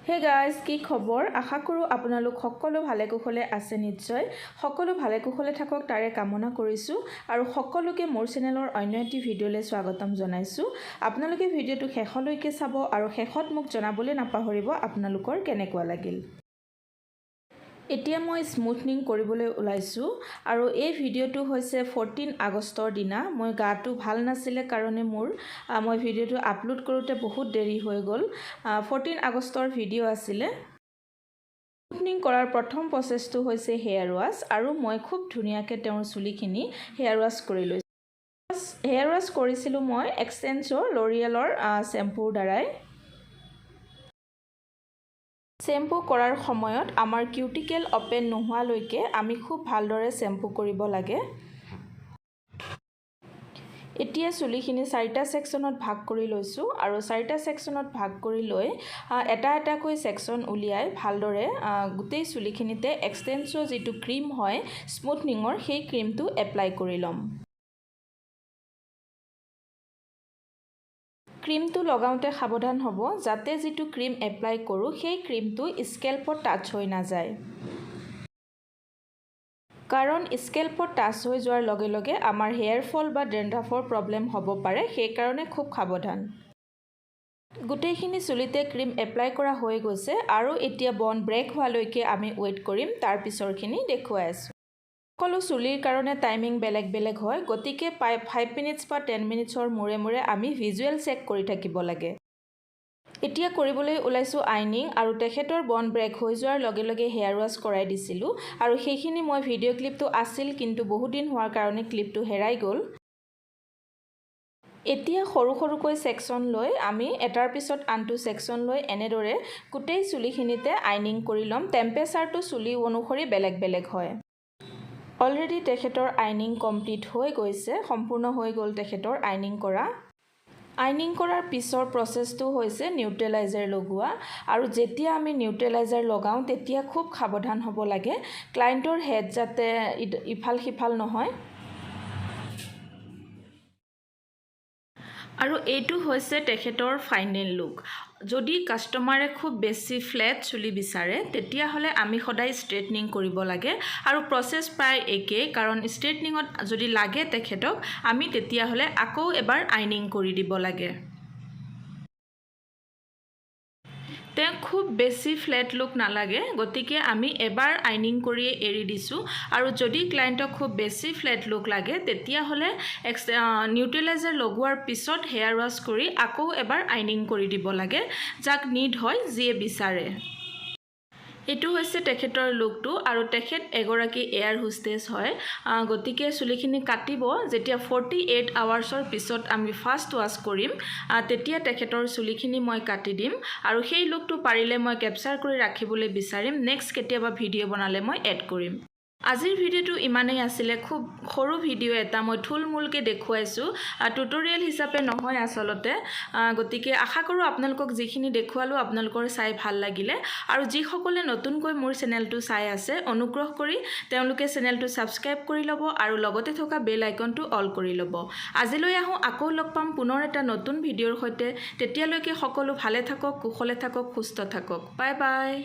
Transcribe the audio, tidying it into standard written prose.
Hey guys, কি খবৰ? আশা কৰোঁ আপোনালোক সকলো ভালে কুশলে আছে। নিশ্চয় সকলো ভালে কুশলে থাকক তাৰে কামনা কৰিছোঁ আৰু সকলোকে মোৰ চেনেলৰ অন্য এটি ভিডিঅ'লৈ স্বাগতম জনাইছোঁ। আপোনালোকে ভিডিঅ'টো শেষলৈকে চাব আৰু শেষত মোক জনাবলৈ নাপাহৰিব আপোনালোকৰ কেনেকুৱা লাগিল। এতিয়া মই স্মুথনিং কৰিবলৈ ওলাইছোঁ আৰু এই ভিডিঅ'টো হৈছে 14 আগষ্টৰ দিনা। মই গাটো ভাল নাছিলে কাৰণে মই ভিডিঅ'টো আপলোড কৰোঁতে বহুত দেৰি হৈ গ'ল। 14 আগষ্টৰ ভিডিঅ' আছিলে। স্মুথনিং কৰাৰ প্ৰথম প্ৰচেছটো হৈছে হেয়াৰ ৱাছ আৰু মই খুব ধুনীয়াকৈ তেওঁৰ চুলিখিনি হেয়াৰ ৱাছ কৰি লৈছোঁ। হেয়াৰ ৱাছ কৰিছিলোঁ মই এক্সটেঞ্চৰ ল'ৰিয়েলৰ শ্বেম্পুৰ দ্বাৰাই। শ্বেম্পু কৰাৰ সময়ত আমাৰ কিউটিকেল অপেন নোহোৱালৈকে আমি খুব ভালদৰে শ্বেম্পু কৰিব লাগে। এতিয়া চুলিখিনি 4টা ছেকশ্যনত ভাগ কৰি লৈছোঁ আৰু 4টা ছেকশ্যনত ভাগ কৰি লৈ এটা এটাকৈ ছেকশ্যন উলিয়াই ভালদৰে গোটেই চুলিখিনিতে এক্সটেঞ্চৰ যিটো ক্ৰীম হয় স্মুথনিঙৰ, সেই ক্ৰীমটো এপ্লাই কৰি ল'ম। ক্ৰীমটো লগাওঁতে সাৱধান হ'ব যাতে যিটো ক্ৰীম এপ্লাই কৰোঁ সেই ক্ৰীমটো স্কেল্পত টাচ হৈ নাযায়। কাৰণ স্কেল্পত টাচ হৈ যোৱাৰ লগে লগে আমাৰ হেয়াৰ ফল বা ড্ৰেণ্ড্ৰাফৰ প্ৰব্লেম হ'ব পাৰে, সেইকাৰণে খুব সাৱধান। গোটেইখিনি চুলিতে ক্ৰীম এপ্লাই কৰা হৈ গৈছে আৰু এতিয়া বন ব্ৰেক হোৱালৈকে আমি ৱেইট কৰিম। তাৰ পিছৰখিনি দেখুৱাই আছোঁ। সকলো চুলিৰ কাৰণে টাইমিং বেলেগ বেলেগ হয়, গতিকে 5 মিনিটছ বা 10 মিনিটছৰ মূৰে মূৰে আমি ভিজুৱেল চেক কৰি থাকিব লাগে। এতিয়া কৰিবলৈ ওলাইছোঁ আইনিং আৰু তেখেতৰ বন ব্ৰেক হৈ যোৱাৰ লগে লগে হেয়াৰ ৱাছ কৰাই দিছিলোঁ আৰু সেইখিনি মই ভিডিঅ' ক্লিপটো আছিল কিন্তু বহুত দিন হোৱাৰ কাৰণে ক্লিপটো হেৰাই গ'ল। এতিয়া সৰু সৰুকৈ ছেকশ্যন লৈ আমি এটাৰ পিছত আনটো ছেকশ্যন লৈ এনেদৰে গোটেই চুলিখিনিতে আইনিং কৰি ল'ম। টেম্পাৰেচাৰটো চুলি অনুসৰি বেলেগ বেলেগ হয়। অলৰেডি তেখেতৰ আইনিং কমপ্লিট হৈ গৈছে, সম্পূৰ্ণ হৈ গ'ল তেখেতৰ আইনিং কৰা। আইনিং কৰাৰ পিছৰ প্ৰচেছটো হৈছে নিউট্ৰেলাইজাৰ লগোৱা আৰু যেতিয়া আমি নিউট্ৰেলাইজাৰ লগাওঁ তেতিয়া খুব সাৱধান হ'ব লাগে, ক্লায়েণ্টৰ হেড যাতে ইফাল সিফাল নহয়। আৰু এইটো হৈছে তেখেতৰ ফাইনেল লুক। যদি কাষ্টমাৰে খুব বেছি ফ্লেট চুলি বিচাৰে তেতিয়াহ'লে আমি সদায় ষ্ট্ৰেটনিং কৰিব লাগে আৰু প্ৰচেছ প্ৰায় একেই, কাৰণ ষ্ট্ৰেটনিঙত যদি লাগে তেখেতক আমি তেতিয়াহ'লে আকৌ এবাৰ আইনিং কৰি দিব লাগে। তেওঁ খুব বেছি ফ্লেট লুক নালাগে, গতিকে আমি এবাৰ আইনিং কৰিয়ে এৰি দিছোঁ আৰু যদি ক্লায়েণ্টক খুব বেছি ফ্লেট লুক লাগে তেতিয়াহ'লে নিউট্ৰেলাইজাৰ লগোৱাৰ পিছত হেয়াৰ ৱাছ কৰি আকৌ এবাৰ আইনিং কৰি দিব লাগে, যাক নিড হয় যিয়ে বিচাৰে। এইটো হৈছে তেখেতৰ লুকটো আৰু তেখেত এগৰাকী এয়াৰ হোষ্টেছ হয়, গতিকে চুলিখিনি কাটিব যেতিয়া 48 আৱাৰ্ছৰ পিছত আমি ফাৰ্ষ্ট ৱাছ কৰিম তেতিয়া তেখেতৰ চুলিখিনি মই কাটি দিম আৰু সেই লুকটো পাৰিলে মই কেপচাৰ কৰি ৰাখিবলৈ বিচাৰিম। নেক্সট কেতিয়াবা ভিডিঅ' বনালে মই এড কৰিম। আজিৰ ভিডিঅ'টো ইমানেই আছিলে, খুব সৰু ভিডিঅ' এটা মই থুলমূলকৈ দেখুৱাইছোঁ, টিউটৰিয়েল হিচাপে নহয় আচলতে। গতিকে আশা কৰোঁ আপোনালোকক যিখিনি দেখুৱালোঁ আপোনালোকৰ চাই ভাল লাগিলে আৰু যিসকলে নতুনকৈ মোৰ চেনেলটো চাই আছে অনুগ্ৰহ কৰি তেওঁলোকে চেনেলটো ছাবস্ক্ৰাইব কৰি ল'ব আৰু লগতে থকা বেল আইকনটো অল কৰি ল'ব। আজিলৈ আহোঁ, আকৌ লগ পাম পুনৰ এটা নতুন ভিডিঅ'ৰ সৈতে। তেতিয়ালৈকে সকলো ভালে থাকক, কুশলে থাকক, সুস্থ থাকক। Bye bye.